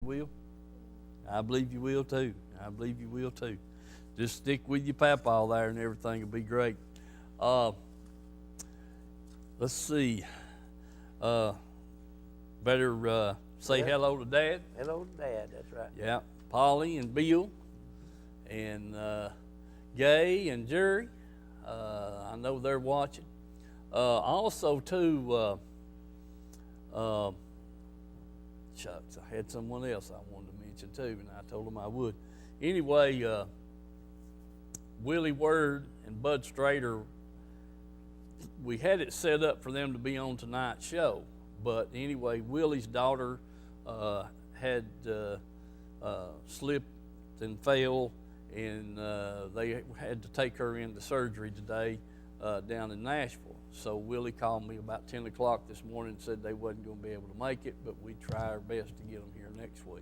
will. I believe you will too. I believe you will too. Just stick with your papaw there and everything will be great. Let's see. Better say hello to Dad. Hello to Dad, that's right. Yeah. Polly and Bill and Gay and Jerry. I know they're watching. Also, too, shucks, I had someone else I wanted to mention too, and I told them I would. Anyway, Willie Word and Bud Strader, we had it set up for them to be on tonight's show, but anyway, Willie's daughter had slipped and fell, and they had to take her into surgery today down in Nashville. So Willie called me about 10 o'clock this morning and said they wasn't going to be able to make it, but we try our best to get them here next week.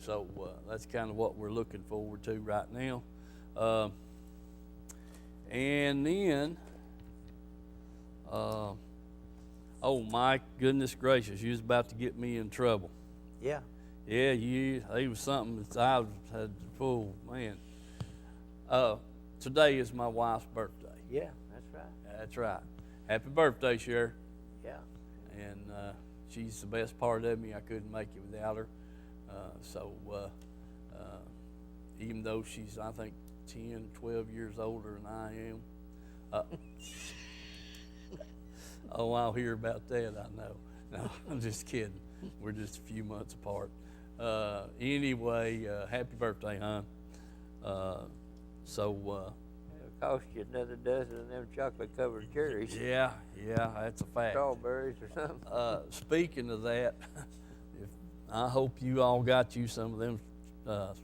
So that's kind of what we're looking forward to right now. And then, oh, Mike, goodness gracious, you was about to get me in trouble. Yeah. Yeah, it was something that I had to pull, man. Today is my wife's birthday. Yeah, that's right. That's right. Happy birthday, Cher. Yeah. And she's the best part of me. I couldn't make it without her. So even though she's, I think, 10, 12 years older than I am. Oh, I'll hear about that, I know. No, I'm just kidding. We're just a few months apart. Anyway, happy birthday, hon. It'll cost you another dozen of them chocolate-covered cherries. Yeah, that's a fact. Strawberries or something. Speaking of that, I hope you all got you some of them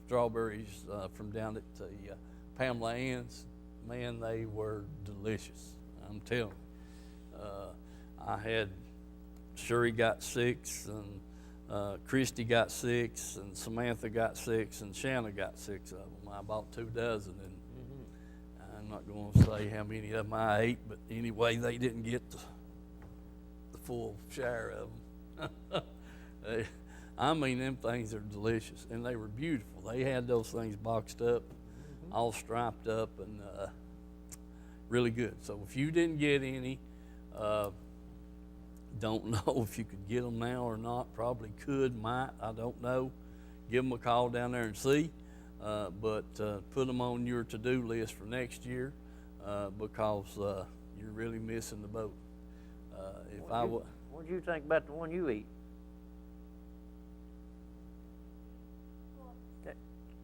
strawberries from down at the Pamela Ann's. Man, they were delicious. I'm telling you. I had Shuri got 6, and Christy got 6, and Samantha got 6, and Shanna got 6 of them. I bought 2 dozen, and I'm not going to say how many of them I ate, but anyway, they didn't get the full share of them. I mean, them things are delicious, and they were beautiful. They had those things boxed up, all striped up, and really good. So if you didn't get any, don't know if you could get them now or not. Probably could, might, I don't know. Give them a call down there and see. But put them on your to-do list for next year because you're really missing the boat. What do you think about the one you eat? That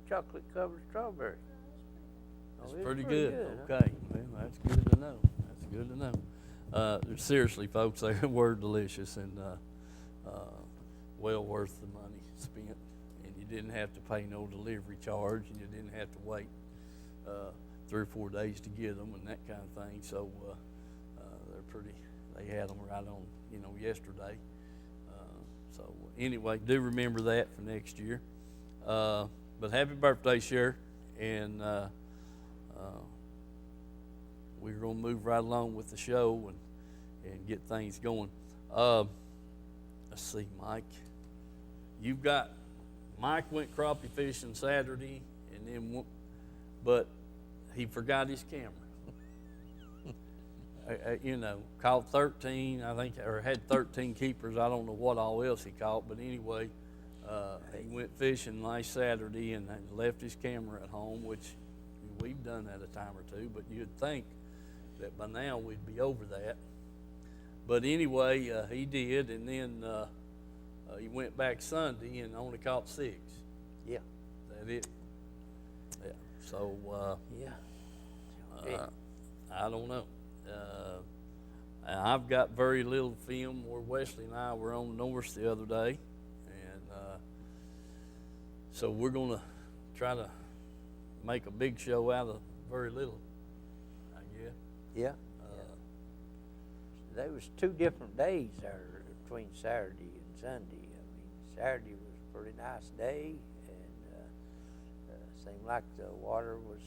chocolate-covered strawberry. It's pretty good. Okay, well, that's good to know. That's good to know. Seriously, folks, they were delicious and well worth the money spent. And you didn't have to pay no delivery charge, and you didn't have to wait 3 or 4 days to get them and that kind of thing. So they're pretty. They had them right on, yesterday. So anyway, do remember that for next year. But happy birthday, Cher, and we're going to move right along with the show and get things going. Let's see, Mike. Mike went crappie fishing Saturday, but he forgot his camera. Caught 13, I think, or had 13 keepers. I don't know what all else he caught, but anyway, he went fishing last Saturday and left his camera at home, which we've done that a time or two, but you'd think that by now we'd be over that. But anyway, he did, and then he went back Sunday and only caught 6. Yeah. That it. Yeah. So, I don't know. I've got very little film where Wesley and I were on North the other day, and so we're going to try to make a big show out of very little, I guess. Yeah. There was 2 different days there between Saturday and Sunday. I mean, Saturday was a pretty nice day, and seemed like the water was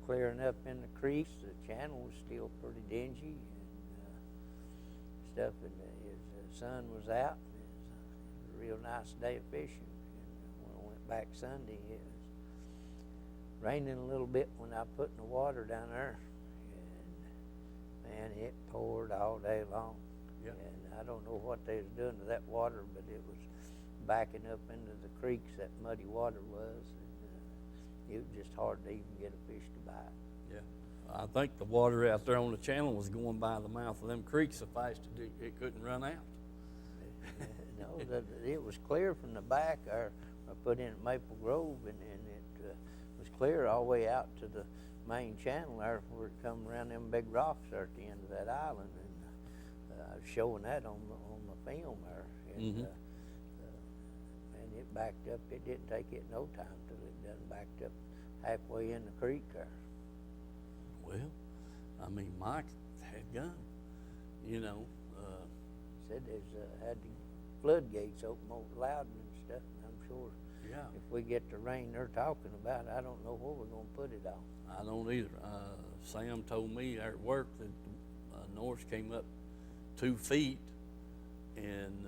clearing up in the creeks. The channel was still pretty dingy and stuff, and the sun was out. It was a real nice day of fishing. And back Sunday. It was raining a little bit when I put in the water down there, and man, it poured all day long. Yep. And I don't know what they was doing to that water, but it was backing up into the creeks. That muddy water was, and it was just hard to even get a fish to bite. Yeah. I think the water out there on the channel was going by the mouth of them creeks so fast it couldn't run out. No, it was clear from the back. I put in at Maple Grove, and it was clear all the way out to the main channel there, where it come around them big rocks there at the end of that island. And I was showing that on the film there. And, Mm-hmm. And it backed up. It didn't take it no time till it done backed up halfway in the creek there. Well, I mean, Mike had gone, you know. Said there's had the floodgates open over Loudon and stuff, and I'm sure Yeah. if we get the rain they're talking about, I don't know where we're going to put it on. I don't either. Sam told me there at work that Norris came up 2 feet and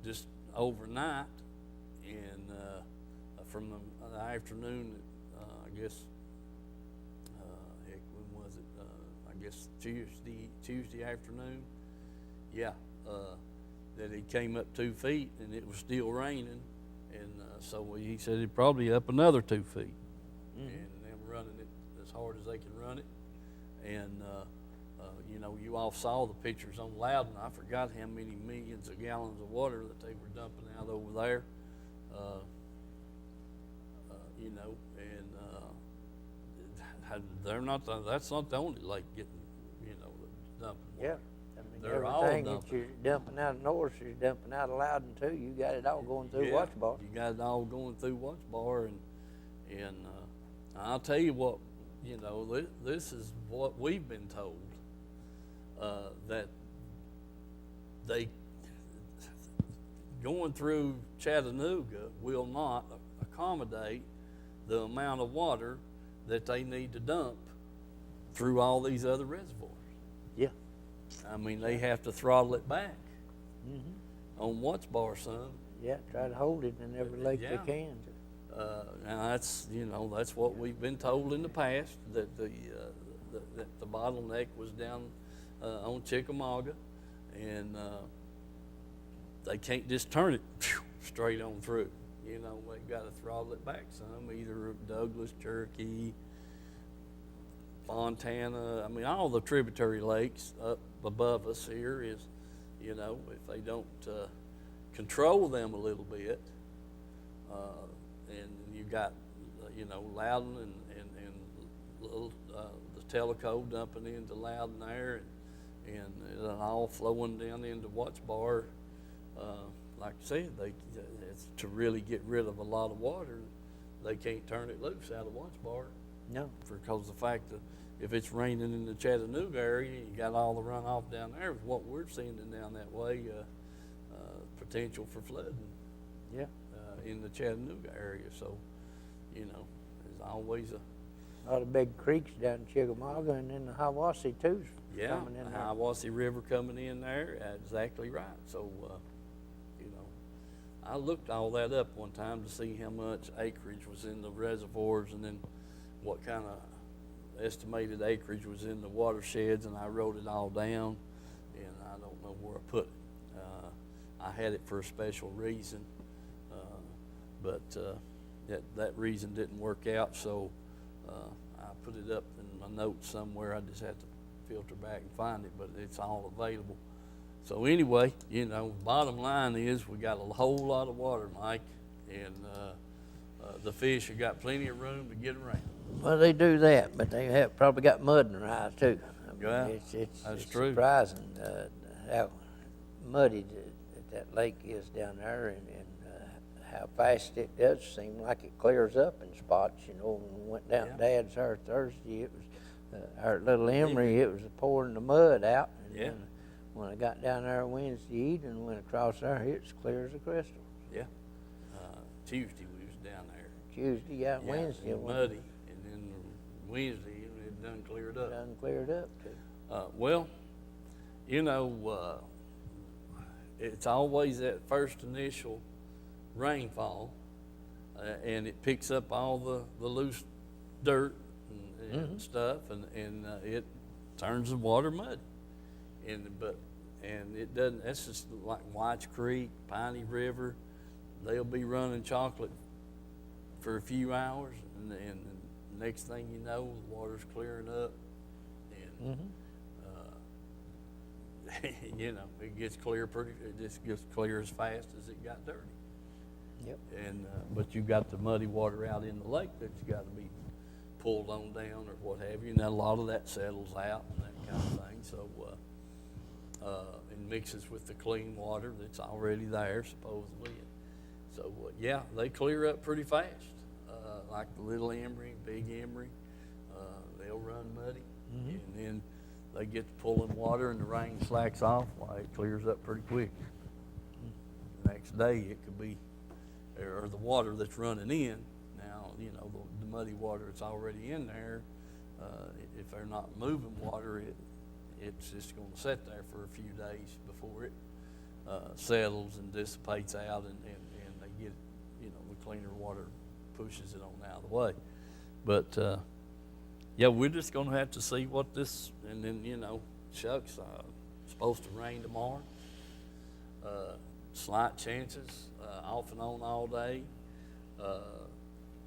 just overnight, and from the afternoon, I guess, heck, when was it? I guess Tuesday afternoon. Yeah, that it came up 2 feet and it was still raining, and so he said it probably up another 2 feet, Mm-hmm. and them running it as hard as they can run it, and you know, you all saw the pictures on Loudon. I forgot how many millions of gallons of water that they were dumping out over there, you know, and they're not. That's not the only lake getting, you know, dumping water. Yeah. I mean, They're all everything that dumping. you're dumping out of Norris, you're dumping out of Loudon too. You got it all going through Yeah, Watch Bar. You got it all going through Watch Bar, and I'll tell you what, you know, this is what we've been told, that they going through Chattanooga will not accommodate the amount of water that they need to dump through all these other reservoirs. Yeah. I mean, they have to throttle it back Mm-hmm. on Watch Bar some. Yeah, try to hold it in every lake Yeah. they can. And that's, you know, that's what we've been told in the past, that the bottleneck was down on Chickamauga, and they can't just turn it straight on through. You know, they got to throttle it back some, either Douglas, Cherokee, Fontana. I mean, all the tributary lakes up above us here is, you know, if they don't control them a little bit, and you got, you know, Loudon and little, the Tellico dumping into Loudon there, and it all flowing down into Watch Bar. Like I said, it's to really get rid of a lot of water, they can't turn it loose out of Watch Bar. No. Because the fact that if it's raining in the Chattanooga area, you got all the runoff down there. With what we're seeing down that way, potential for flooding. Yeah. In the Chattanooga area. So, you know, there's always a A lot of big creeks down in Chickamauga, and then the Hiwassee too's coming in the there. Hiwassee River coming in there. Exactly right. So, you know, I looked all that up one time to see how much acreage was in the reservoirs, and then what kind of estimated acreage was in the watersheds, and I wrote it all down, and I don't know where I put it. I had it for a special reason, but that reason didn't work out, so I put it up in my notes somewhere. I just had to filter back and find it, but it's all available. So anyway, you know, bottom line is we got a whole lot of water, Mike, and the fish have got plenty of room to get around. Well, they do that, but they have probably got mud in their eyes too. I mean, Yeah, it's that's true. surprising how muddy that lake is down there, and how fast it does seem like it clears up in spots. You know, when we went down to Dad's there Thursday, it was our little Emery. It was pouring the mud out. And Yeah. then when I got down there Wednesday evening and went across there, it's clear as a crystal. Yeah. Tuesday we was down there. Tuesday, yeah, Wednesday, it was muddy, and then Wednesday it done cleared up. done cleared up too. Well, you know, it's always that first initial rainfall and it picks up all the loose dirt and stuff, and it turns the water muddy. And it doesn't. That's just like White's Creek, Piney River. They'll be running chocolate for a few hours, and the next thing you know, the water's clearing up, and you know, it gets clear it just gets clear as fast as it got dirty. Yep. And but you've got the muddy water out in the lake that's got to be pulled on down or what have you, and then a lot of that settles out and that kind of thing. So and mixes with the clean water that's already there supposedly. So yeah, they clear up pretty fast. Like the Little Emery, Big Emery, they'll run muddy, and then they get to pulling water and the rain slacks off. Well, it clears up pretty quick. The next day it could be, or the water that's running in. Now, you know, the muddy water that's already in there, if they're not moving water, it's just going to sit there for a few days before it settles and dissipates out, and they get, you know, the cleaner water pushes it on out of the way. But yeah, we're just going to have to see what this, and then, you know, shucks, supposed to rain tomorrow. Slight chances, off and on all day,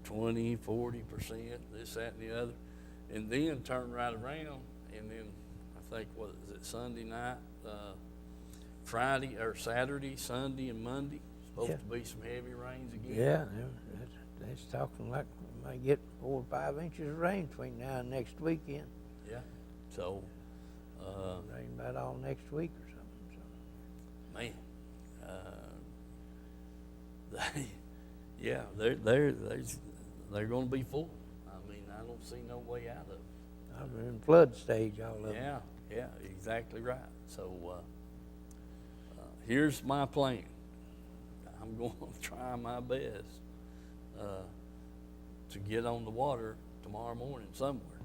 20, 40%, this, that, and the other. And then turn right around, and then I think, what is it, Sunday night, Friday, or Saturday, Sunday, and Monday, supposed to be some heavy rains again. Yeah, that's talking like we might get 4 or 5 inches of rain between now and next weekend. Yeah, so. Rain about all next week or something. So. Man, they're going to be full. I mean, I don't see no way out of it. I'm in flood stage, all of them. Yeah, exactly right. So here's my plan. I'm going to try my best to get on the water tomorrow morning somewhere.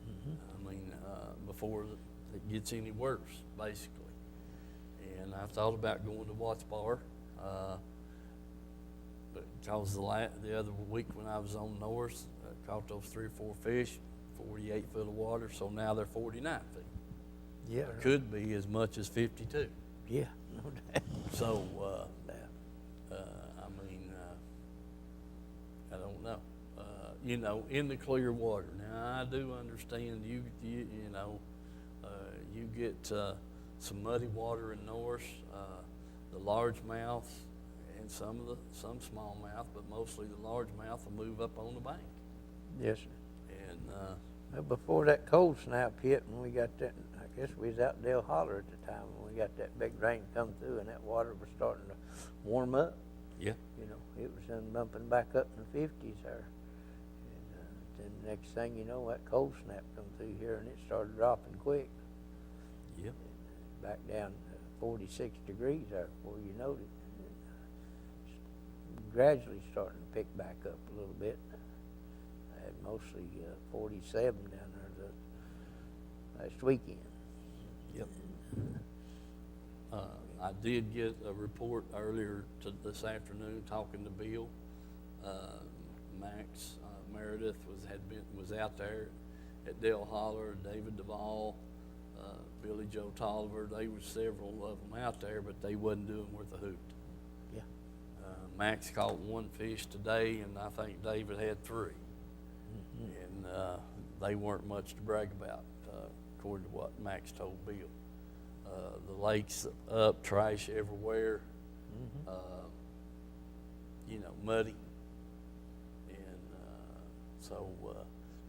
I mean, before it gets any worse, basically. And I thought about going to Watts Bar, but because the other week when I was on North, I caught those 3 or 4 fish, 48 foot of water, so now they're 49 feet. Yeah. Could be as much as 52. Yeah, no doubt. So, I mean, I don't know. You know, in the clear water. Now, I do understand you know, you get some muddy water in North, the largemouth, and some smallmouth, but mostly the largemouth will move up on the bank. Yes, sir. And Well, before that cold snap hit, when we got that, I guess we was out in Dale Holler at the time when we got that big rain come through, and that water was starting to warm up. yeah, You know, it was then bumping back up in the 50s there. And then the next thing you know, that cold snap come through here, and it started dropping quick. yeah, Back down to 46 degrees there before you noticed. Gradually starting to pick back up a little bit. I had mostly 47 down there the last weekend. yep. I did get a report earlier this afternoon talking to Bill. Max Meredith was out there at Dale Holler, David Duvall, Billy Joe Tolliver. They was several of them out there, but they wasn't doing worth a hoot. Yeah. Max caught 1 fish today, and I think David had 3. And they weren't much to brag about, according to what Max told Bill. The lake's up, trash everywhere, you know, muddy, and so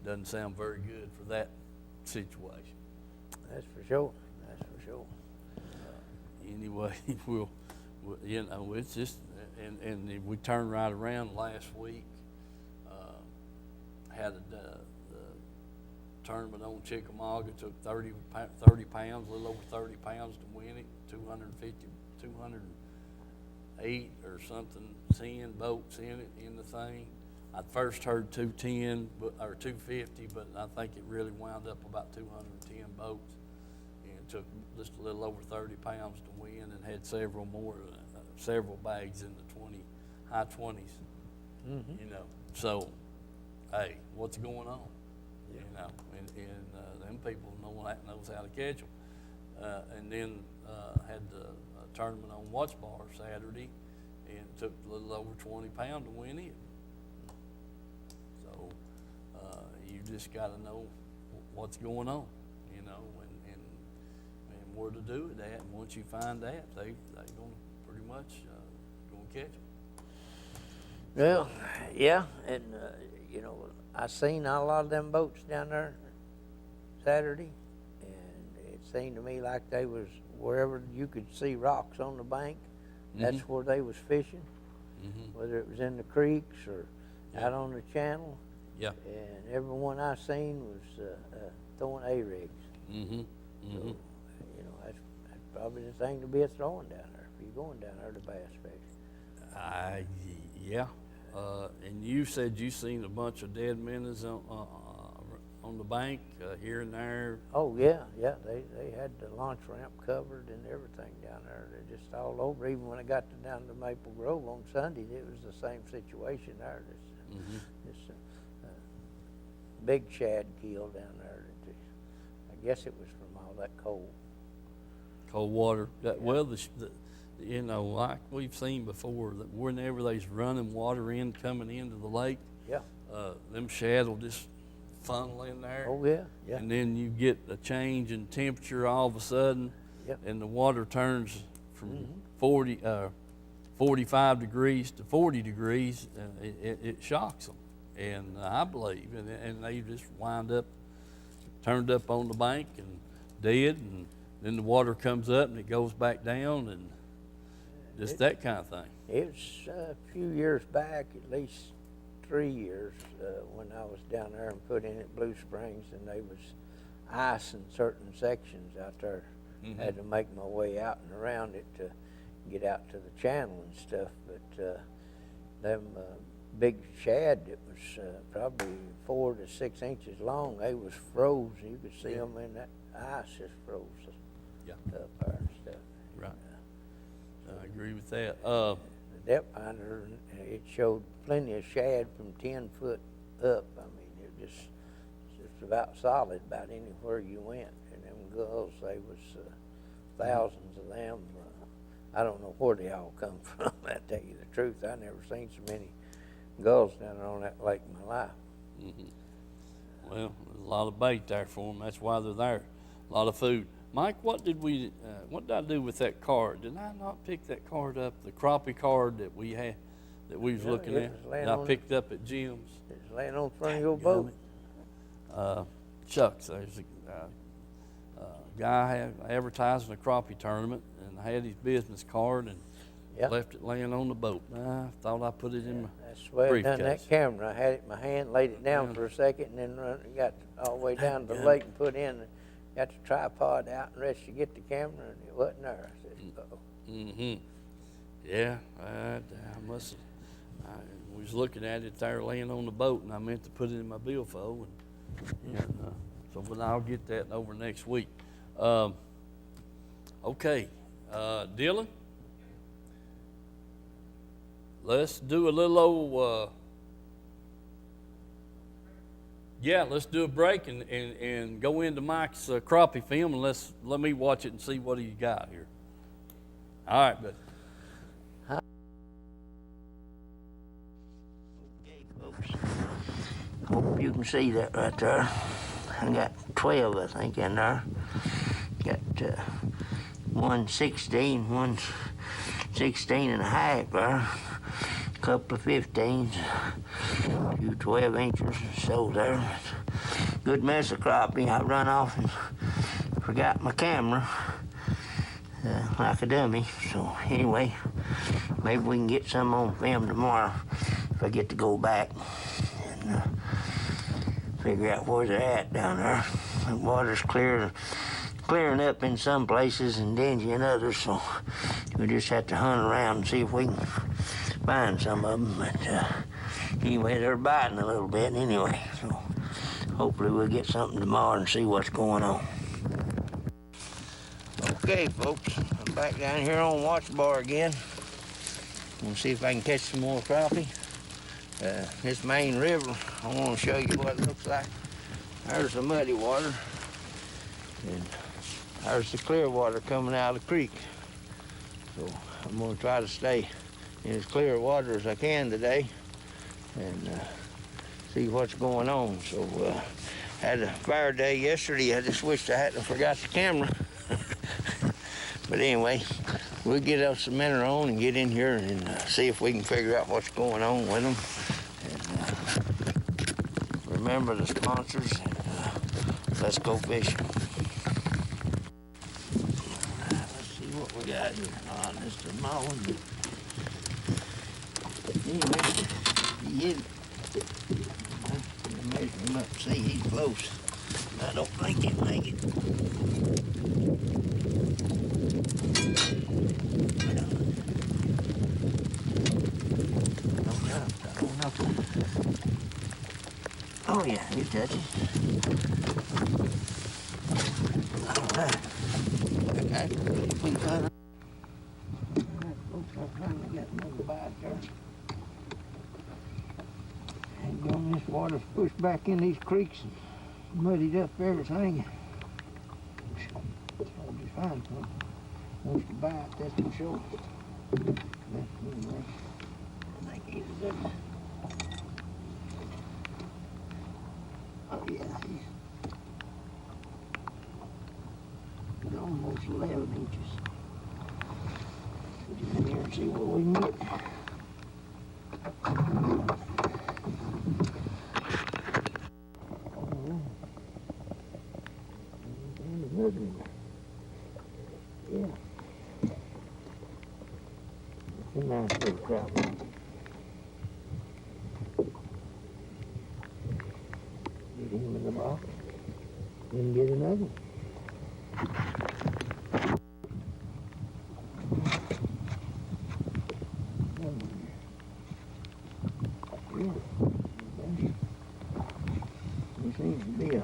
doesn't sound very good for that situation. That's for sure. That's for sure. Anyway, we'll, you know, it's just, and we turned right around last week. Had the tournament on Chickamauga, took 30 pounds, a little over 30 pounds to win it, 208 or something, 10 boats in it, in the thing. I first heard 210 or 250, but I think it really wound up about 210 boats, and took just a little over 30 pounds to win, and had several bags in the high 20s You know, so hey, what's going on? You know, and them people knows how to catch them. And then had the tournament on Watch Bar Saturday, and it took a little over 20 pounds to win it. So you just got to know what's going on, you know, and where to do it at. And once you find that, they're gonna pretty much gonna catch them. Well, yeah, and you know, I seen a lot of them boats down there Saturday, and it seemed to me like they was wherever you could see rocks on the bank. That's where they was fishing, whether it was in the creeks or out on the channel. Yeah. And everyone I seen was throwing A-rigs. So, you know, that's probably the thing to be a throwing down there if you're going down there to bass fish. Yeah. And you said you seen a bunch of dead minnows on the bank here and there. Oh yeah, they had the launch ramp covered and everything down there. They're just all over. Even when I got down to Maple Grove on Sunday, it was the same situation there. This big shad kill down there. I guess it was from all that cold water. Well, you know, like we've seen before, that whenever there's running water coming into the lake, them shad will just funnel in there. Oh yeah. And then you get a change in temperature all of a sudden, and the water turns from 45 degrees to 40 degrees, and it shocks them. And I believe, and they just turned up on the bank and dead, and then the water comes up and it goes back down, and just that kind of thing. It was a few years back, at least 3 years, when I was down there and put in at Blue Springs, and they was ice in certain sections out there. Had to make my way out and around it to get out to the channel and stuff. But them big shad that was probably 4 to 6 inches long, they was froze. You could see them in that ice just froze up there and stuff. Right. I agree with that. The depth finder, it showed plenty of shad from 10 foot up. I mean, it just about solid about anywhere you went. And them gulls, they was thousands of them. I don't know where they all come from. I tell you the truth, I never seen so many gulls down there on that lake in my life. Well, there's a lot of bait there for them. That's why they're there. A lot of food. Mike, what did I do with that card? Did I not pick that card up? The crappie card that we had, that we was looking at, that I picked up at Jim's. It's laying on front of your boat. Shucks, there's a guy advertising a crappie tournament, and I had his business card and left it laying on the boat. I thought I put it in my That's the way I briefcase. done that camera. I had it in my hand, laid it down for a second, and then got all the way down to the lake and put in. Got the tripod out and ready to get the camera, and it wasn't there. I said, uh-oh. Yeah, I must have. We was looking at it there laying on the boat, and I meant to put it in my billfold. But I'll get that over next week. Okay, Dylan, let's do a little old. Let's do a break and go into Mike's crappie film, and let me watch it and see what he got here. All right, buddy. Okay, folks. Hope you can see that right there. I got 12, I think, in there. Got one 16, one 16 and a half there. A couple of 15s, a few 12 inches or so there. Good mess of crappie. I run off and forgot my camera like a dummy. So anyway, maybe we can get some on film tomorrow if I get to go back and figure out where they're at down there. The water's clearing up in some places and dingy in others, so we just have to hunt around and see if we can find some of them. But anyway, they're biting a little bit anyway, so hopefully we'll get something tomorrow and see what's going on. Okay, folks, I'm back down here on Watch Bar again. We'll see if I can catch some more crappie. this main river, I want to show you what it looks like. There's the muddy water, and there's the clear water coming out of the creek. So I'm going to try to stay in as clear water as I can today and see what's going on. So had a fire day yesterday. I just wished I hadn't forgot the camera. But anyway, we'll get our cementer on and get in here and see if we can figure out what's going on with them. And remember the sponsors, and let's go fishing. Let's see what we got here. Oh, this is mowing. Anyway, he hit it. I'm measuring him up to see he's close. I don't think he'll make it. Oh yeah, you touch it. All right. Okay. We got it. All right, folks, I finally got another bite there. And this water's pushed back in these creeks and muddied up everything. It's hard to find one. Wants to bite, that's for sure. Anyway, I think he's a good one. Oh yeah, he's almost 11 inches. Put him in here and see what we can get. Yeah. It's a nice little trout. Get him in the box. Then get another one. Yeah. There seems to be a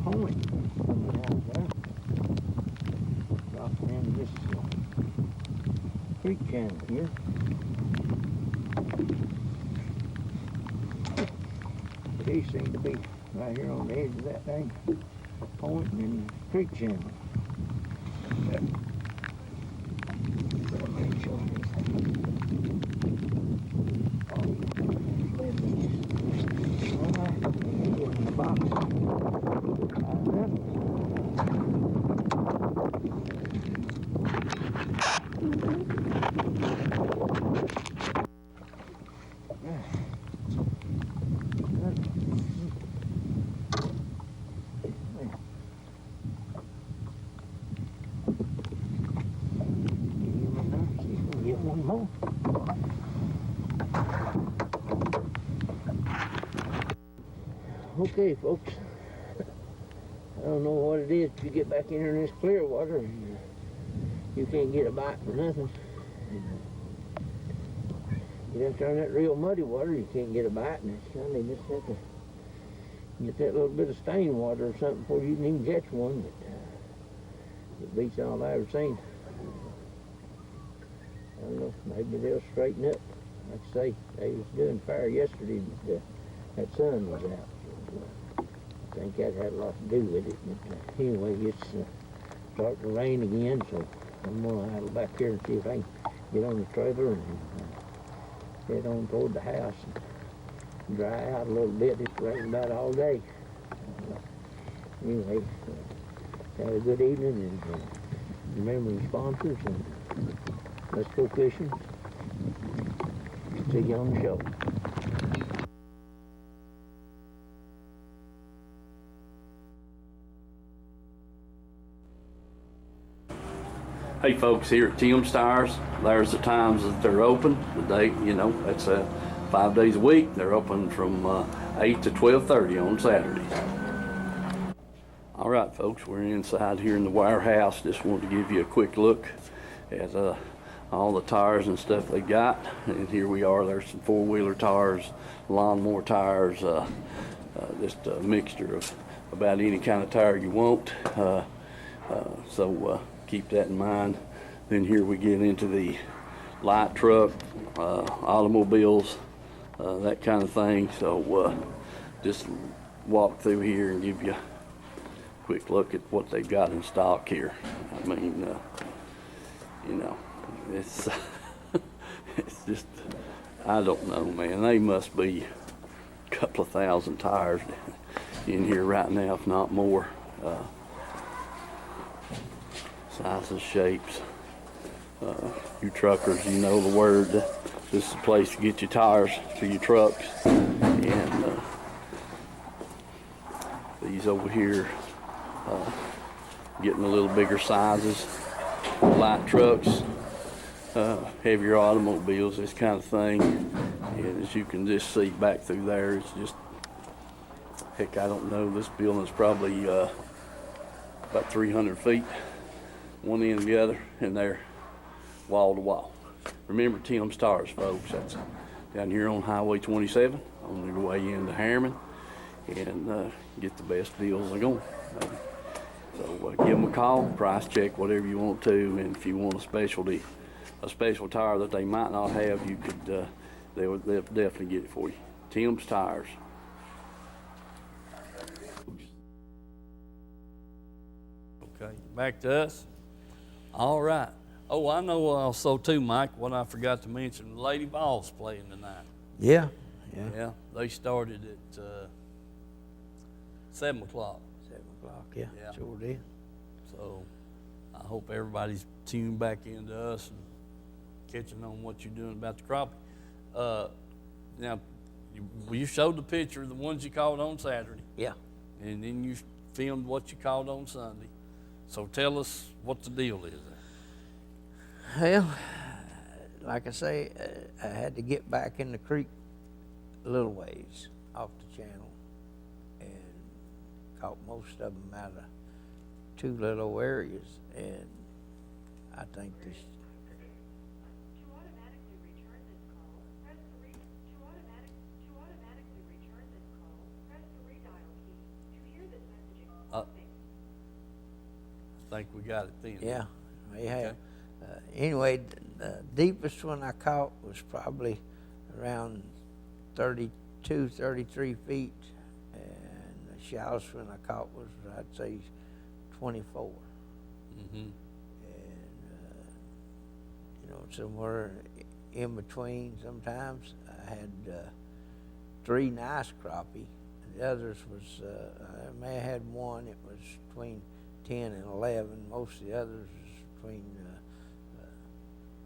point coming out there. Dropping into this creek channel here. These seem to be right here on the edge of that thing, pointing in the creek channel. One more. Okay, folks. I don't know what it is. If you get back in here in this clear water, you can't get a bite for nothing. Get out there in that real muddy water, you can't get a bite, and it's kind of just have to get that little bit of stain water or something before you can even catch one. But it beats all I ever seen. I don't know, maybe they'll straighten up. Like I say, they was doing fire yesterday, but that sun was out. So, I think that had a lot to do with it. But anyway, it's starting to rain again, so I'm going to idle back here and see if I can get on the trailer and head on toward the house and dry out a little bit. It's raining about all day. Anyway, have a good evening, and remember the sponsors, and let's go fishing. See you on the show. Hey folks, here at Tim's Tires, there's the times that they're open. The day, you know, that's 5 days a week. They're open from 8 to 12:30 on Saturdays. All right, folks, we're inside here in the warehouse. Just wanted to give you a quick look at all the tires and stuff they got. And here we are. There's some four-wheeler tires, lawnmower tires, just a mixture of about any kind of tire you want. So keep that in mind. Then here we get into the light truck, automobiles, that kind of thing. So just walk through here and give you a quick look at what they've got in stock here. I mean, you know, it's it's just, I don't know, man. They must be a couple of thousand tires in here right now, if not more. Sizes, shapes. You truckers, you know the word. This is the place to get your tires for your trucks. And these over here, getting a little bigger sizes. Light trucks, heavier automobiles, this kind of thing. And as you can just see back through there, it's just, heck, I don't know, this building's probably about 300 feet, one end to the other, and they're wall to wall. Remember Tim's Tires, folks. That's down here on Highway 27 on your way into Harriman, and get the best deals they're going. So give them a call, price check, whatever you want to, and if you want a special tire that they might not have, you could, they'll definitely get it for you. Tim's Tires. Okay, back to us. All right. Oh, I know also too, Mike, what I forgot to mention, the Lady Ball's playing tonight. Yeah. Yeah, they started at 7 o'clock. 7 o'clock, yeah, sure did. So I hope everybody's tuned back into us and catching on what you're doing about the crappie. Now, you showed the picture of the ones you caught on Saturday. Yeah. And then you filmed what you caught on Sunday. So tell us what the deal is there. Well, like I say, I had to get back in the creek a little ways off the channel and caught most of them out of two little areas, and I think this. To automatically return this call, press the redial key. To hear this message, I think we got it then. Yeah, we have. Okay. Anyway, the deepest one I caught was probably around 32, 33 feet, and the shallowest one I caught was, I'd say, 24. Mm-hmm. And, you know, somewhere in between sometimes, I had 3 nice crappie. The others was, I may have had one, it was between 10 and 11. Most of the others was between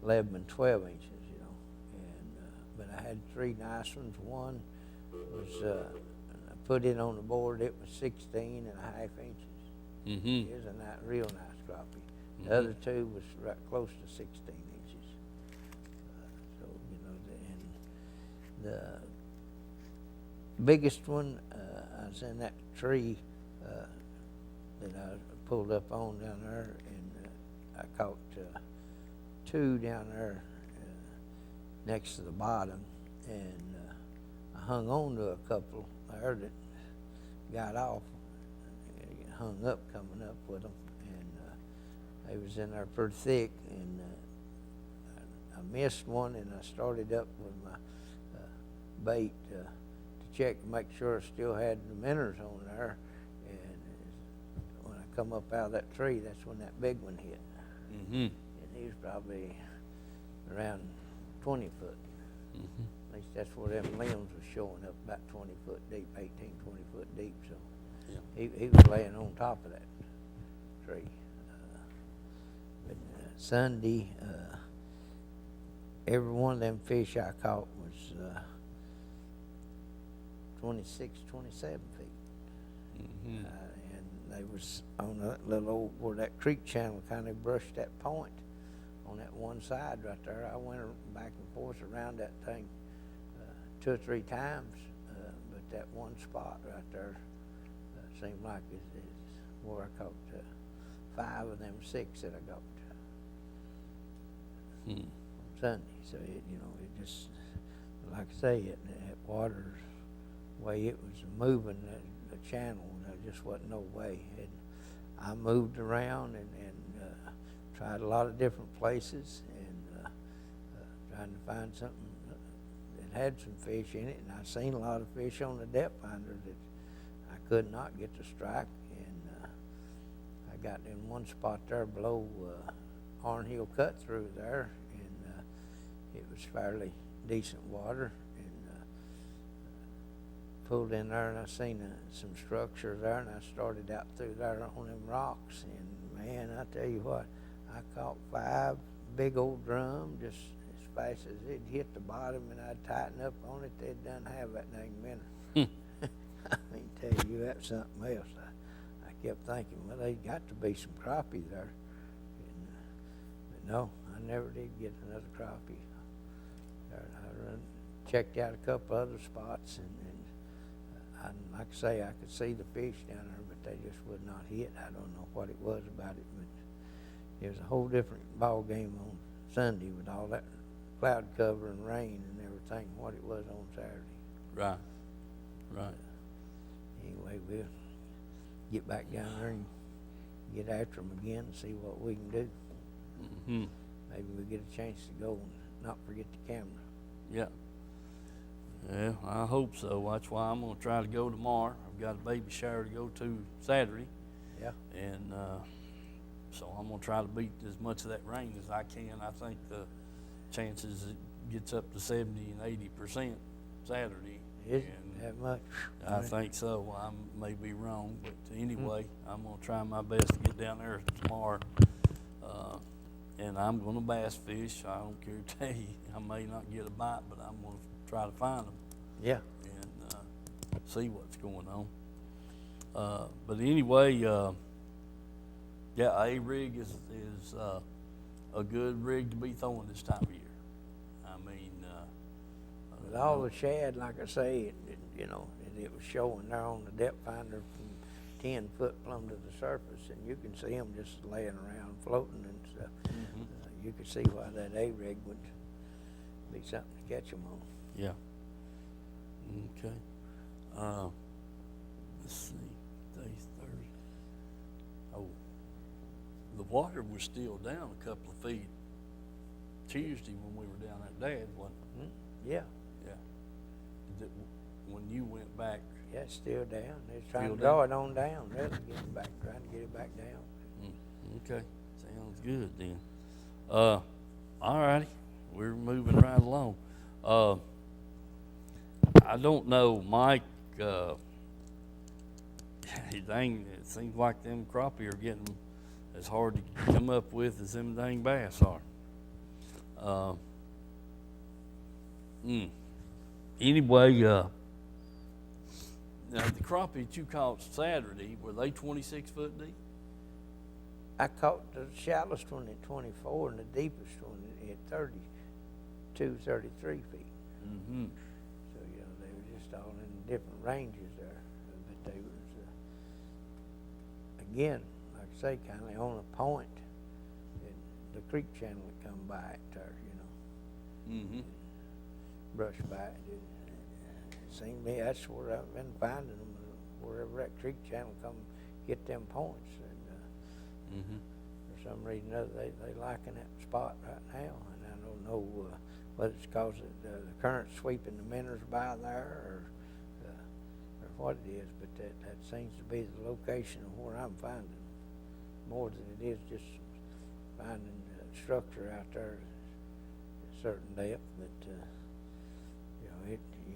11 and 12 inches, you know. And but I had 3 nice ones. One was, I put it on the board, it was 16 and a half inches. Mm-hmm. It was a real nice crappie. Mm-hmm. The other 2 was right close to 16 inches. So, you know, and the biggest one, I was in that tree that I pulled up on down there, and I caught 2 down there next to the bottom, and I hung on to a couple there that got off, hung up coming up with them, and they was in there pretty thick, and I missed one, and I started up with my bait to check to make sure I still had the minnows on there, and when I come up out of that tree, that's when that big one hit. Mm-hmm. And he was probably around 20 foot. Mm-hmm. At least that's where them limbs was showing up, about 20 foot deep, 18, 20 foot deep. So Yeah. he was laying on top of that tree. But Sunday, every one of them fish I caught was 26, 27 feet. Mm-hmm. And they was on that little old, where that creek channel kind of brushed that point on that one side right there. I went back and forth around that thing 2 or 3 times, but that one spot right there seemed like is where I caught 5 of them 6 that I got on Sunday. So it, you know, it just, like I say, that water's way it was moving the channel, there just wasn't no way. And I moved around and tried a lot of different places and trying to find something that had some fish in it. And I seen a lot of fish on the depth finder that I could not get to strike. And I got in one spot there below Arnhill Cut Through there, and it was fairly decent water. Pulled in there and I seen some structure there, and I started out through there on them rocks, and man, I tell you what, I caught 5 big old drum just as fast as it hit the bottom, and I'd tighten up on it. They'd done have that dang minnow. I mean, tell you, that's something else. I kept thinking, well, there's got to be some crappie there, and, but no, I never did get another crappie. I checked out a couple other spots, and like I say, I could see the fish down there, but they just would not hit. I don't know what it was about it, but it was a whole different ball game on Sunday with all that cloud cover and rain and everything, what it was on Saturday. Right. Anyway, we'll get back down there and get after them again and see what we can do. Mm-hmm. Maybe we'll get a chance to go and not forget the camera. Yeah. Yeah, I hope so. That's why I'm going to try to go tomorrow. I've got a baby shower to go to Saturday. Yeah. And so I'm going to try to beat as much of that rain as I can. I think the chances it gets up to 70 and 80% Saturday. Is it that much? I think so. I may be wrong, but anyway, I'm going to try my best to get down there tomorrow. And I'm going to bass fish. I don't care to tell you. I may not get a bite, but I'm going to try to find them. Yeah. And see what's going on. But anyway, yeah, a rig is a good rig to be throwing this time of year. I mean, with all the shad, like I say, it was showing there on the depth finder from 10 foot plumb to the surface, and you can see them just laying around floating and stuff. Mm-hmm. You could see why that A rig would be something to catch them on. Yeah. Okay. Let's see. Today's Thursday. Oh, the water was still down a couple of feet Tuesday when we were down at Dad's, wasn't it? Mm-hmm. Yeah. Yeah. When you went back? Yeah, it's still down. They're trying to draw it on down, really, trying to get it back down. Okay. Sounds good then. All righty. We're moving right along. I don't know, Mike, it seems like them crappie are getting as hard to come up with as them dang bass are. Anyway, now the crappie that you caught Saturday, were they 26 foot deep? I caught the shallowest one at 24 and the deepest one at 32, 33 feet. Mm-hmm. So, they were just all in different ranges there. But they was, again, like I say, kind of on a point. The creek channel would come by it there, Mm-hmm. Brush by it. It seemed to me that's where I've been finding them, wherever that creek channel come hit them points. And for some reason or other, they liking that spot right now. And I don't know whether it's because of the current sweeping the minnows by there or what it is, but that seems to be the location of where I'm finding them, more than it is just finding structure out there at a certain depth. But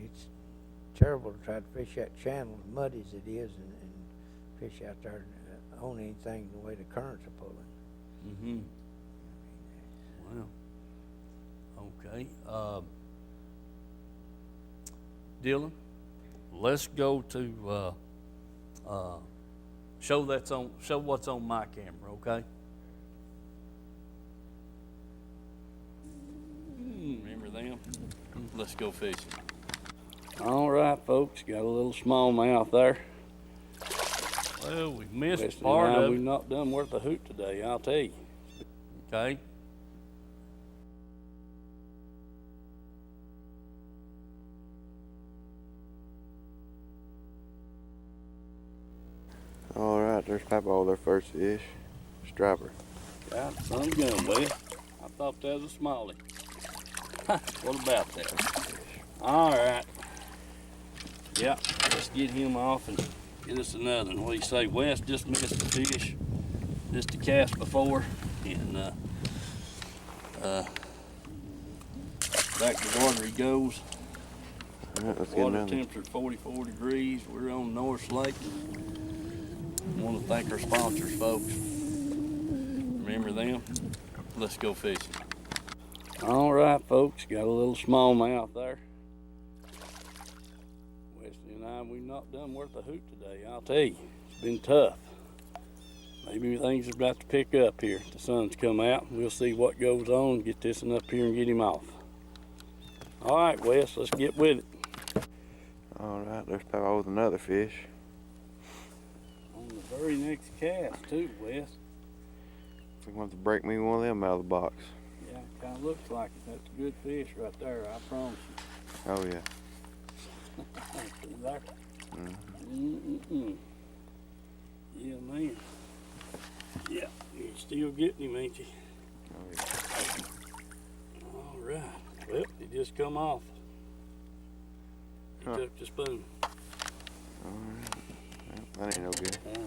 it's terrible to try to fish that channel as muddy as it is and fish out there on anything the way the currents are pulling. Mm-hmm. Well, okay. Dylan, let's go to show what's on my camera, okay? Remember them? Let's go fishing. All right, folks, got a little smallmouth there. Well, we missed part of it. We've not done worth a hoot today, I'll tell you. Okay. All right, there's Papa, their first fish, striper. Got some gun, Wes. I thought that was a smallie. What about that? All right. Yeah, let's get him off and get us another one. What do you say, Wes? Just missed the fish. Just a cast before. And back to water he goes. All right, let's get Water another. temperature 44 degrees. We're on North Lake. I want to thank our sponsors, folks. Remember them? Let's go fishing. All right, folks. Got a little smallmouth there. Wesley and I, we've not done worth a hoot today. I'll tell you, it's been tough. Maybe things are about to pick up here. The sun's come out. We'll see what goes on. Get this one up here and get him off. All right, Wes, let's get with it. All right, there's Papa with another fish. On the very next cast, too, Wes. He wants to break me one of them out of the box. Yeah, kind of looks like it. That's a good fish right there, I promise you. Oh, yeah. See there? Mm-mm-mm. Yeah, man. Yeah, you're still getting him, ain't you? Oh, yeah. All right. Well, he just come off. He Huh. took the spoon. All right. Well, that ain't no good. All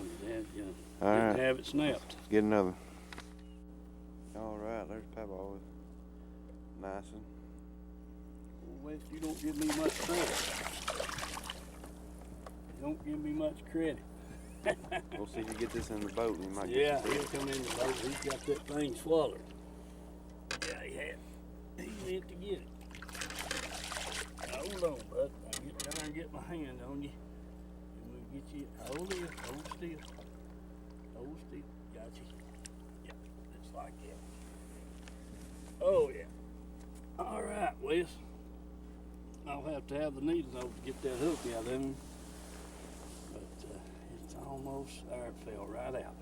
All right. right, Have it snapped. let's get another. All right, there's Papa with nice one. Well, Wes, you don't give me much credit. You don't give me much credit. We'll see if you get this in the boat and you might Yeah, get some he'll fish. come in the boat. He's got that thing swallowed. Yeah, he had. He meant to get it. Hold on, bud. I'll get down and get my hand on you. And we'll get you. Hold still. Hold still. Hold still. Got you. Yeah, just like that. Oh, yeah. All right, Wes. I'll have to have the needles over to get that hook out of him. But it's almost there. It fell right out.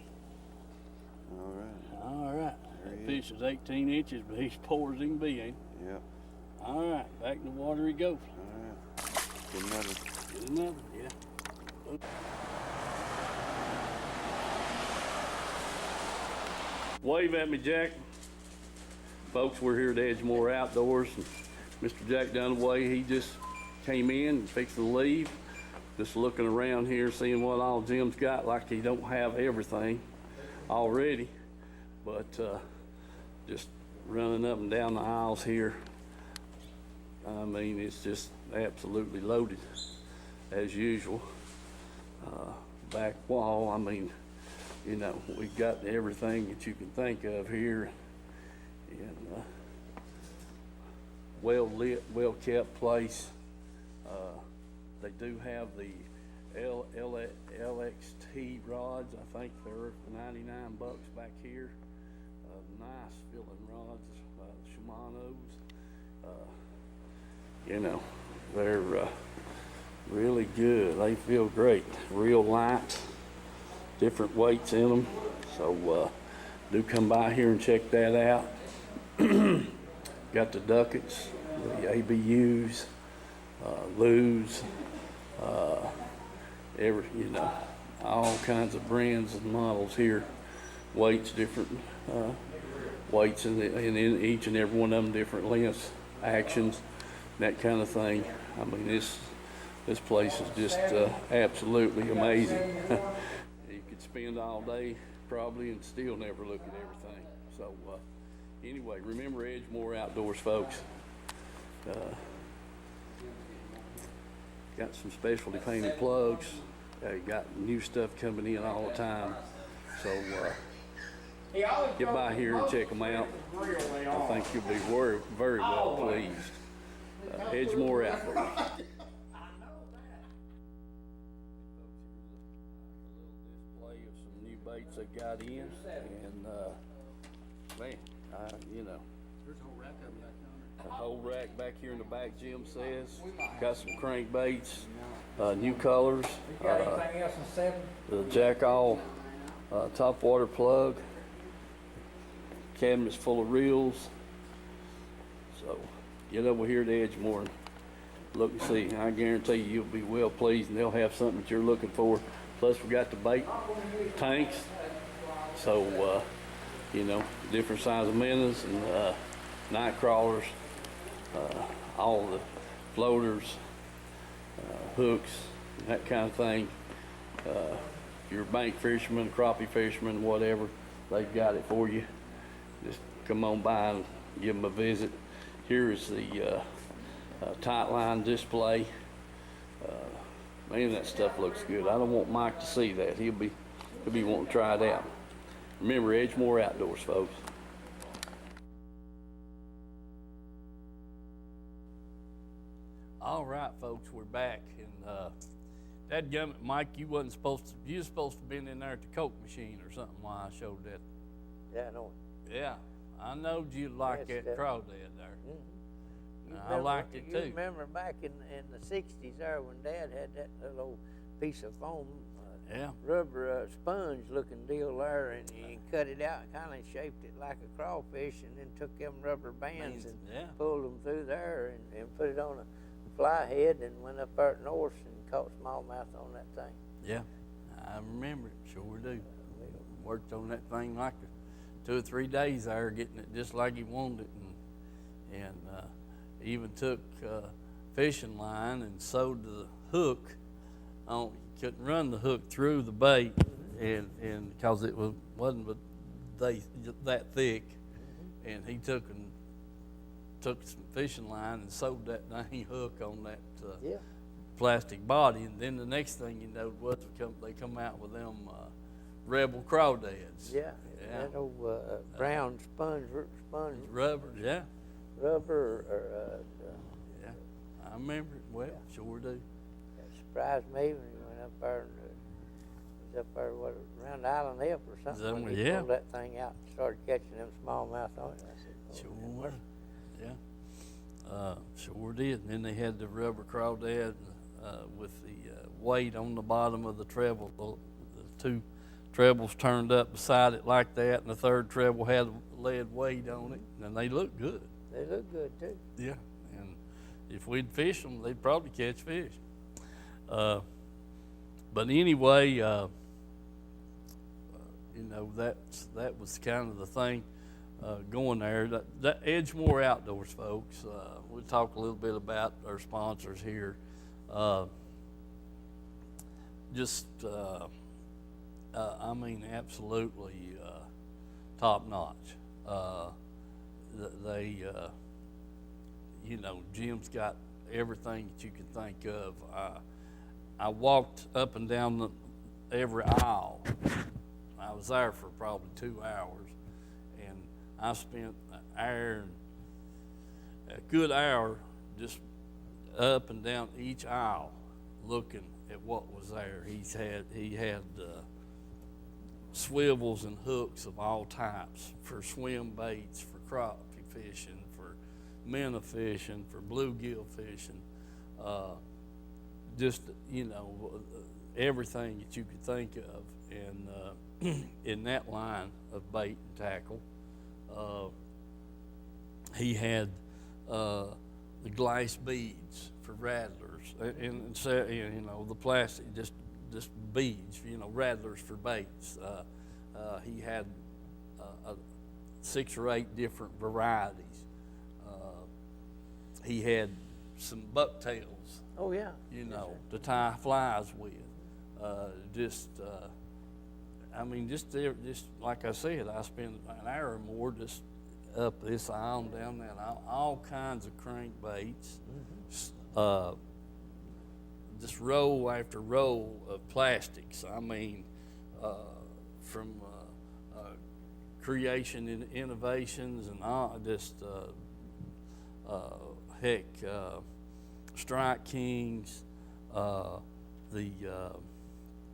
All right. All right. There That he fish is 18 inches, but he's poor as he can be, ain't he? Yep. All right. Back in the water he goes. All right. Get another. Get another, yeah. Wave at me, Jack. Folks, we're here at Edgemore Outdoors. And Mr. Jack Dunaway, he just came in and fixed to leave. Just looking around here, seeing what all Jim's got, like he don't have everything already. But just running up and down the aisles here, I mean, it's just absolutely loaded as usual. Back wall, I mean, you know, we've got everything that you can think of here. And well lit, well kept place. They do have the LXT rods. I think they're $99 back here. Nice filling rods, Shimano's. You know, they're really good. They feel great. Real light, different weights in them. So do come by here and check that out. Got the ducats, the ABUs, Lus, you know, all kinds of brands and models here. Weights, different weights in each and every one of them, different lengths, actions, that kind of thing. I mean, this place is just absolutely amazing. You could spend all day probably and still never look at everything. So anyway, remember Edgemore Outdoors, folks. Got some specialty painted plugs. You got new stuff coming in all the time. So get by here and check them out. I think you'll be very, very well pleased. Edgemore Outdoors. Baits they got in, and man, you know, there's a whole rack back here in the back. Jim says got some crankbaits, new colors, the Jackall top water plug, cabinets full of reels. So get over here to Edgemore, look and see. I guarantee you'll be well pleased, and they'll have something that you're looking for. Plus, we got the bait tanks, so you know, different size of minnows and night crawlers, all the floaters, hooks, that kind of thing. If you're a bank fisherman, crappie fisherman, whatever, they've got it for you. Just come on by and give them a visit. Here is the tight line display. Man, that stuff looks good. I don't want Mike to see that. He'll be wanting to try it out. Remember, Edgemore Outdoors, folks. All right, folks, we're back, and dadgummit, Mike, you were supposed to have been in there at the Coke machine or something while I showed that. Yeah, I know. Yeah, I knowed you liked Yes, that crawdad there. Mm-hmm. I liked it too. You remember back in the 60s there when Dad had that little old piece of foam, rubber sponge looking deal there, and he cut it out and kind of shaped it like a crawfish, and then took them rubber bands and pulled them through there and put it on a fly head and went up there north and caught smallmouth on that thing. Yeah, I remember it, sure do. Worked on that thing like 2 or 3 days there, getting it just like he wanted it, and even took fishing line and sewed the hook on. Couldn't run the hook through the bait, and because it wasn't that thick, and he took some fishing line and sewed that dang hook on that plastic body, and then the next thing you know was they come out with them Rebel crawdads. Yeah. That old brown sponge rubber. Yeah. Rubber or yeah. I remember it well. Sure do. It surprised me when he went up there and was up there around Island F or something. When he pulled that thing out and started catching them smallmouth on it. I said, sure. Yeah. Sure did. And then they had the rubber crawdad with the weight on the bottom of the treble. The 2 trebles turned up beside it like that, and the 3rd treble had lead weight on it, and they look good. They look good too. Yeah, and if we'd fish them, they'd probably catch fish. But anyway, you know, that was kind of the thing going there. That Edgemore Outdoors, folks. We'll talk a little bit about our sponsors here. I mean, absolutely top notch. They, you know, Jim's got everything that you can think of. I walked up and down every aisle. I was there for probably 2 hours, and I spent a good hour just up and down each aisle looking at what was there. He had swivels and hooks of all types for swim baits, for crappie fishing, for minnow fishing, for bluegill fishing, just, you know, everything that you could think of. And in that line of bait and tackle, he had the glass beads for rattlers, and you know, the plastic, just beads, you know, rattlers for baits. He had 6 or 8 different varieties. He had some bucktails. Oh yeah. You know, to tie flies with. I mean, just like I said, I spent an hour or more just up this aisle and down that aisle, all kinds of crankbaits. Just roll after roll of plastics. I mean, from creation and innovations and all, just Strike Kings, the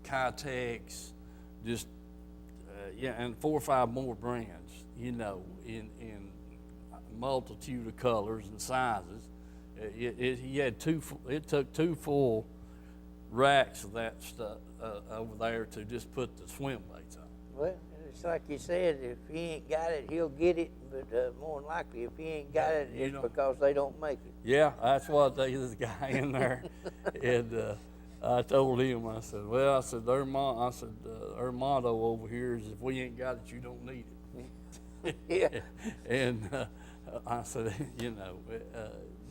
Kitex, just and 4 or 5 more brands, you know, in a multitude of colors and sizes. It took 2 full racks of that stuff over there to just put the swim baits on. Well, it's like you said, if he ain't got it, he'll get it, but more than likely, if he ain't got it, it's because they don't make it. Yeah, that's what there's a guy in there, and I told him, I said, well, I said, our motto over here is if we ain't got it, you don't need it. Yeah. And I said,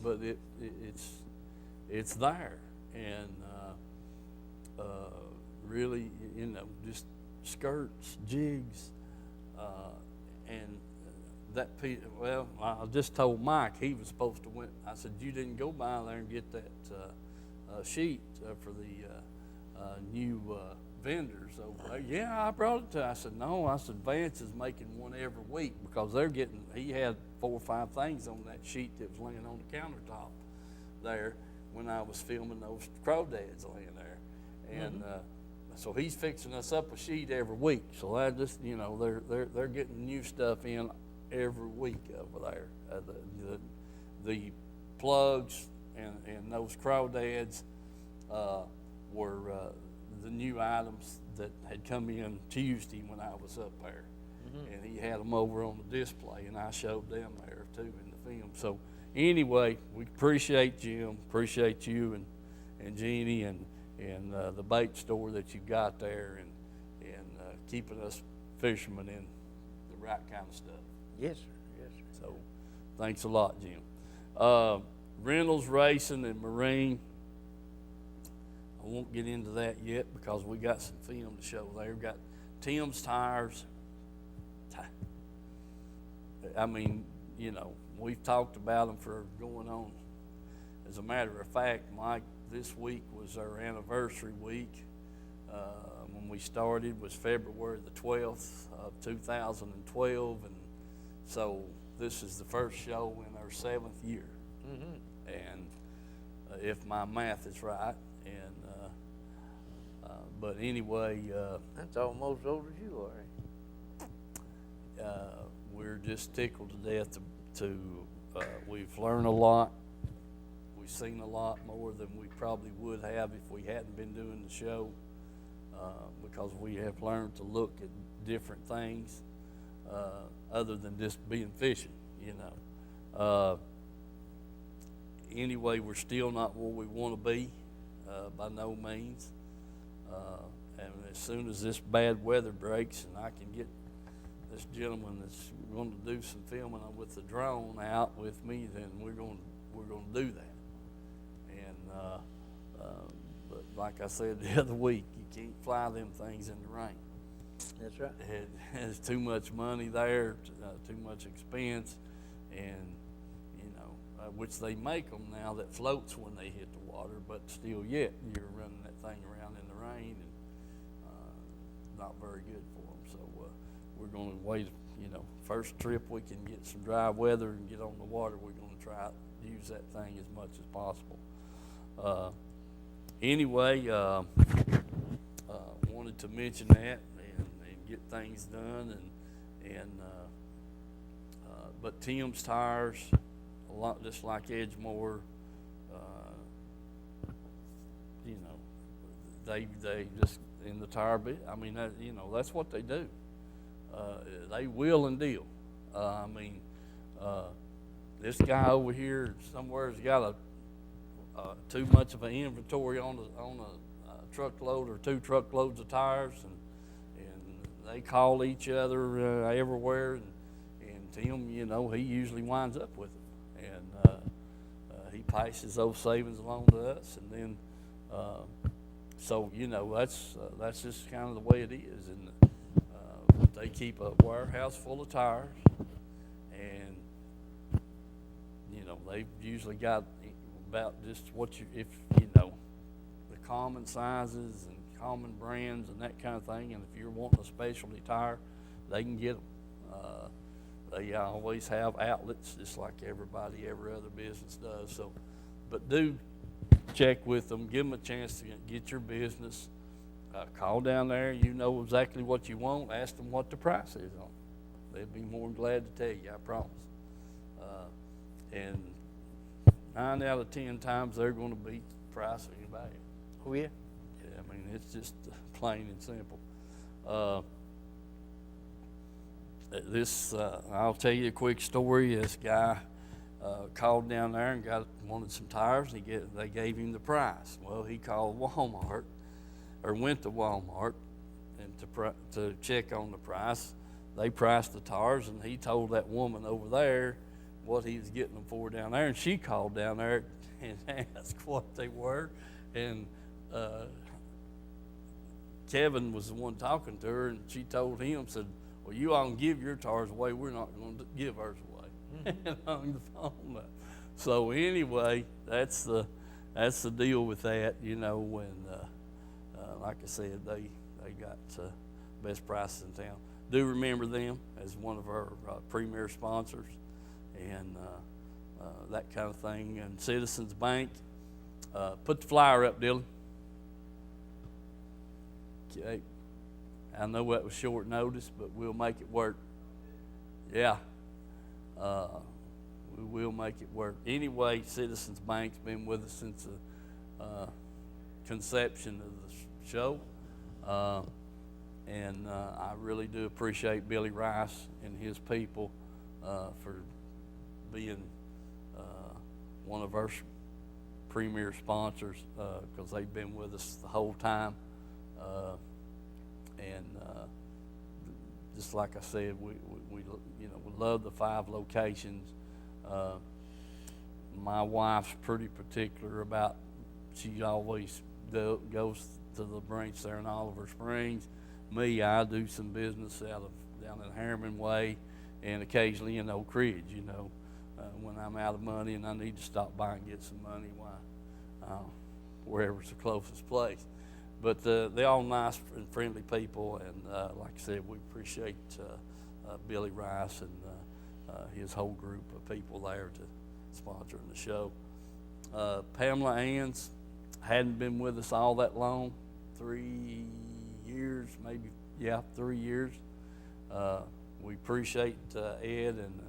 but it's there, and really, just skirts, jigs, and that piece. Well, I just told Mike he was supposed to went. I said, you didn't go by there and get that sheet for the new vendors over there. Yeah, I brought it to. I said, no. I said, Vance is making one every week because they're getting. He had 4 or 5 things on that sheet that was laying on the countertop there when I was filming those crawdads laying there, and so he's fixing us up a sheet every week. So I just, they're getting new stuff in every week over there. The plugs and those crawdads were the new items that had come in Tuesday when I was up there. And he had them over on the display, and I showed them there too in the film. So anyway, we appreciate Jim, appreciate you and Jeannie and the bait store that you got there, and keeping us fishermen in the right kind of stuff. Yes, sir. Yes, sir. So thanks a lot, Jim. Reynolds Racing and Marine, I won't get into that yet because we got some film to show there. We've got Tim's tires. I mean, we've talked about them for going on. As a matter of fact, Mike, this week was our anniversary week. When we started was February the 12th of 2012, and so this is the first show in our 7th year. And if my math is right, and but anyway, That's almost as old as you are. we're just tickled to death to we've learned a lot. We've seen a lot more than we probably would have if we hadn't been doing the show, because we have learned to look at different things other than just being fishing, Anyway, we're still not where we want to be, by no means. And as soon as this bad weather breaks and I can get this gentleman that's going to do some filming with the drone out with me, then we're going to do that. And but like I said the other week, you can't fly them things in the rain. That's right. There's too much money there, too much expense, and which they make them now that floats when they hit the water, but still yet you're running that thing around in the rain, and not very good for them. So we're going to wait, first trip we can get some dry weather and get on the water, we're going to try to use that thing as much as possible. Anyway, wanted to mention that and get things done, but Tim's tires, a lot just like Edgemore, they just in the tire bit. I mean, that's what they do. They wheel and deal. This guy over here somewhere has got too much of an inventory on a truckload or 2 truckloads of tires, and they call each other everywhere. And Tim, he usually winds up with them. And he passes those savings along to us, and then so that's just kind of the way it is. And they keep a warehouse full of tires, and they've usually got about just what the common sizes and common brands and that kind of thing. And if you're wanting a specialty tire, they can get them. They always have outlets, just like every other business does. So, but do check with them, give them a chance to get your business. Call down there, exactly what you want. Ask them what the price is on it. They'd be more than glad to tell you, I promise. And 9 out of 10 times they're going to beat the price of anybody. Oh, yeah? Yeah, it's just plain and simple. I'll tell you a quick story. This guy called down there and wanted some tires. They gave him the price. Well, he called Walmart, or went to Walmart, and to check on the price. they priced the tires, and he told that woman over there what he was getting them for down there, and she called down there and asked what they were, and Kevin was the one talking to her, and she told him, said, well, you all can give your tires away, we're not going to give ours away. And hung the phone up. So anyway, that's the deal with that, you know, when like I said, they got best prices in town. Do remember them as one of our premier sponsors, and that kind of thing. And Citizens Bank, put the flyer up, Dylan. Okay, I know that was short notice, but we'll make it work. Yeah, we will make it work. Anyway, Citizens Bank's been with us since the conception of the show. And I really do appreciate Billy Rice and his people for being one of our premier sponsors, because they've been with us the whole time. And just like I said, we love the 5 locations. My wife's pretty particular about, she always goes to the branch there in Oliver Springs. Me, I do some business down in Harriman Way, and occasionally in Oak Ridge, you know. When I'm out of money and I need to stop by and get some money, wherever's the closest place. But they're all nice and friendly people, and like I said, we appreciate Billy Rice and his whole group of people there to sponsoring the show. Pamela Ann's hadn't been with us all that long, 3 years, maybe, 3 years. We appreciate Ed and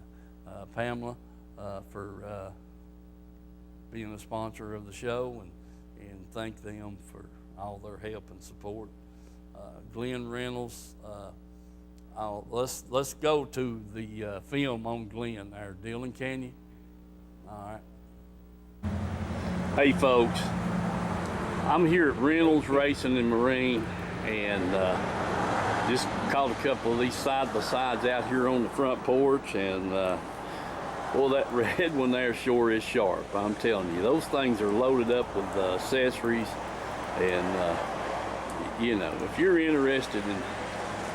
Pamela for being a sponsor of the show, and thank them for all their help and support. Glenn Reynolds, let's go to the film on Glenn there. Dylan, can you? All right. Hey folks, I'm here at Reynolds Racing and Marine, and just caught a couple of these side-by-sides out here on the front porch, and well, that red one there sure is sharp. I'm telling you, those things are loaded up with accessories, and you know, if you're interested in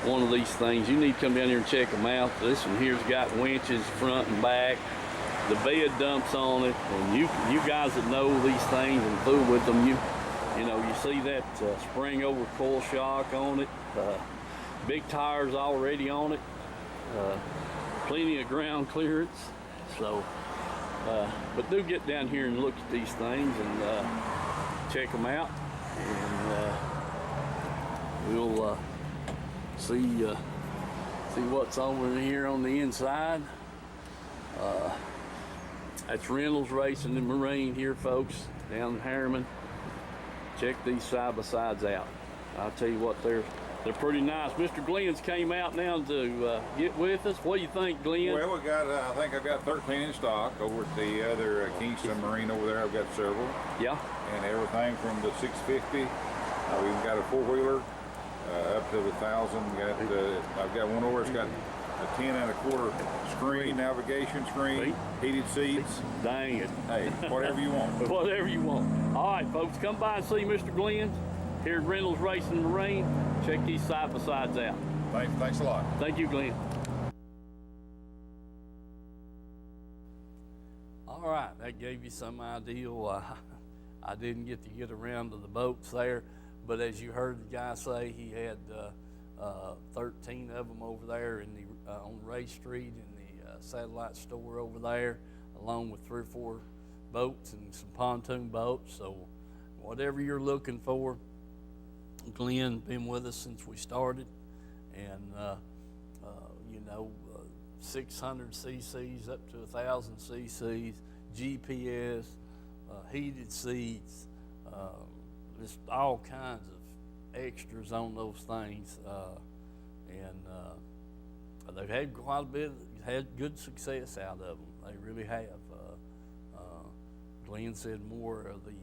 one of these things, you need to come down here and check them out. This one here's got winches front and back. The bed dumps on it, and you guys that know these things and fool with them, you know, you see that spring over coil shock on it, big tires already on it, plenty of ground clearance. So, but do get down here and look at these things and check them out, and we'll see what's over here on the inside. That's Reynolds Racing and Marine here, folks, down in Harriman. Check these side-by-sides out. I'll tell you what, they're pretty nice. Mr. Glenn's came out now to get with us. What do you think, Glenn? Well, we got, I think I've got 13 in stock. Over at the other Kingston Marine over there, I've got several. Yeah. And everything from the 650. We've got a 4-wheeler up to the 1,000. I've got one over. It's got a 10 1/4 screen, navigation screen, heated seats. Dang it. Hey, whatever you want. Whatever you want. All right, folks, come by and see Mr. Glenn here at Reynolds Racing and Marine. Check these side-by-sides out. Thanks a lot. Thank you, Glenn. All right, that gave you some idea. I didn't get to get around to the boats there, but as you heard the guy say, he had 13 of them over there in the on Ray Street in the satellite store over there, along with 3 or 4 boats and some pontoon boats. So whatever you're looking for, Glenn been with us since we started, and 600 cc's up to 1,000 cc's, GPS, heated seats, just all kinds of extras on those things, and they've had quite a bit, had good success out of them. They really have. Glenn said more of the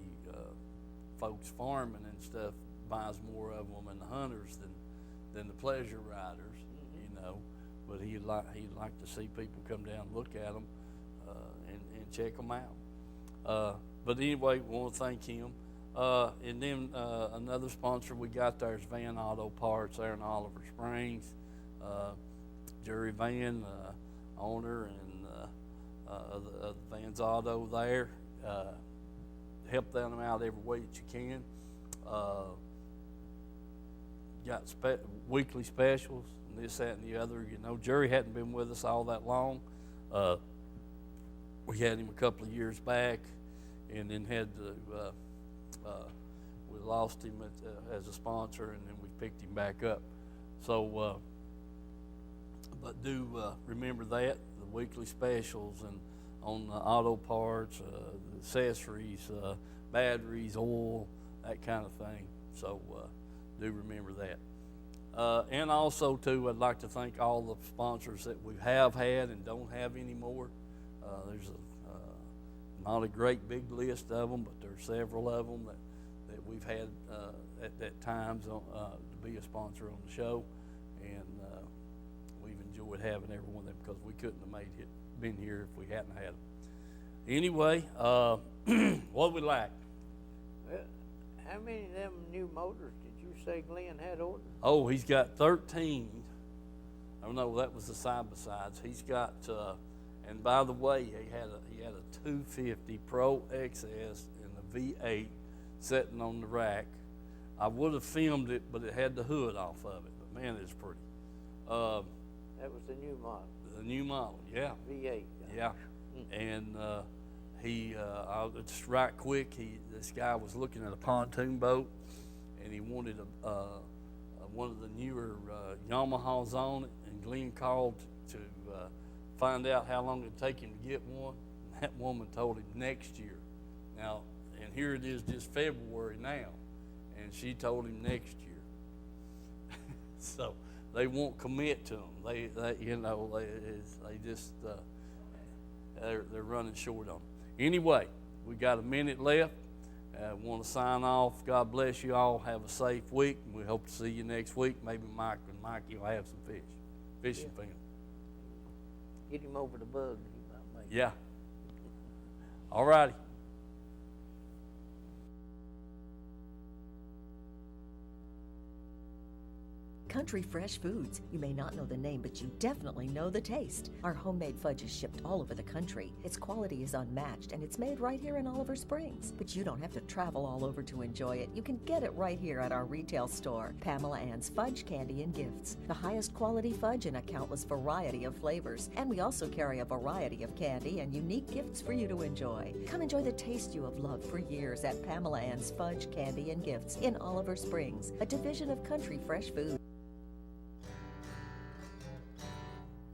folks farming and stuff buys more of them and the hunters than the pleasure riders, you know. but he'd like to see people come down and look at them and check them out. But anyway, we want to thank him. And then another sponsor we got there is Van Auto Parts there in Oliver Springs. Jerry Van, owner and of the Van's Auto there. Help them out every way that you can. Got weekly specials and this, that, and the other. You know, Jerry hadn't been with us all that long. We had him a couple of years back, and then had to, we lost him as a sponsor, and then we picked him back up. So, but do remember that, the weekly specials and on auto parts, the accessories, batteries, oil, that kind of thing. So do remember that. And also, too, I'd like to thank all the sponsors that we have had and don't have anymore. There's not a great big list of them, but there's several of them that we've had at times to be a sponsor on the show. And we've enjoyed having every one of them because we couldn't have been here if we hadn't had them. Anyway, what we like? Well, how many of them new motors did you say Glenn had ordered? Oh, he's got 13. Oh no, that was the side-by-sides. He's got, and by the way, he had a 250 Pro XS and the V8 sitting on the rack. I would have filmed it, but it had the hood off of it. But man, it's pretty. That was the new model. The new model, yeah. V8. Yeah, and I'll just right quick. This guy was looking at a pontoon boat, and he wanted one of the newer Yamahas on it. And Glenn called to find out how long it'd take him to get one. And that woman told him next year. Now, and here it is, just February now, and she told him next year. So they won't commit to them. They just they're running short on them. Anyway, we got a minute left. Want to sign off. God bless you all. Have a safe week. We hope to see you next week. Maybe Mike and Mikey will have some fishing film. Get him over the bug. He might make it. Yeah. All righty. Country Fresh Foods. You may not know the name, but you definitely know the taste. Our homemade fudge is shipped all over the country. Its quality is unmatched, and it's made right here in Oliver Springs. But you don't have to travel all over to enjoy it. You can get it right here at our retail store, Pamela Ann's Fudge, Candy, and Gifts. The highest quality fudge in a countless variety of flavors. And we also carry a variety of candy and unique gifts for you to enjoy. Come enjoy the taste you have loved for years at Pamela Ann's Fudge, Candy, and Gifts in Oliver Springs, a division of Country Fresh Foods.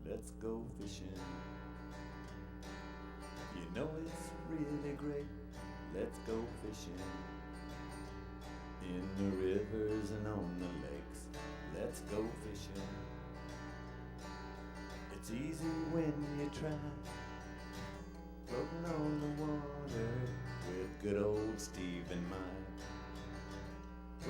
Let's go fishing. You know it's really great. Let's go fishing. In the rivers and on the lakes. Let's go fishing. It's easy when you try. Floating on the water with good old Steve in mind.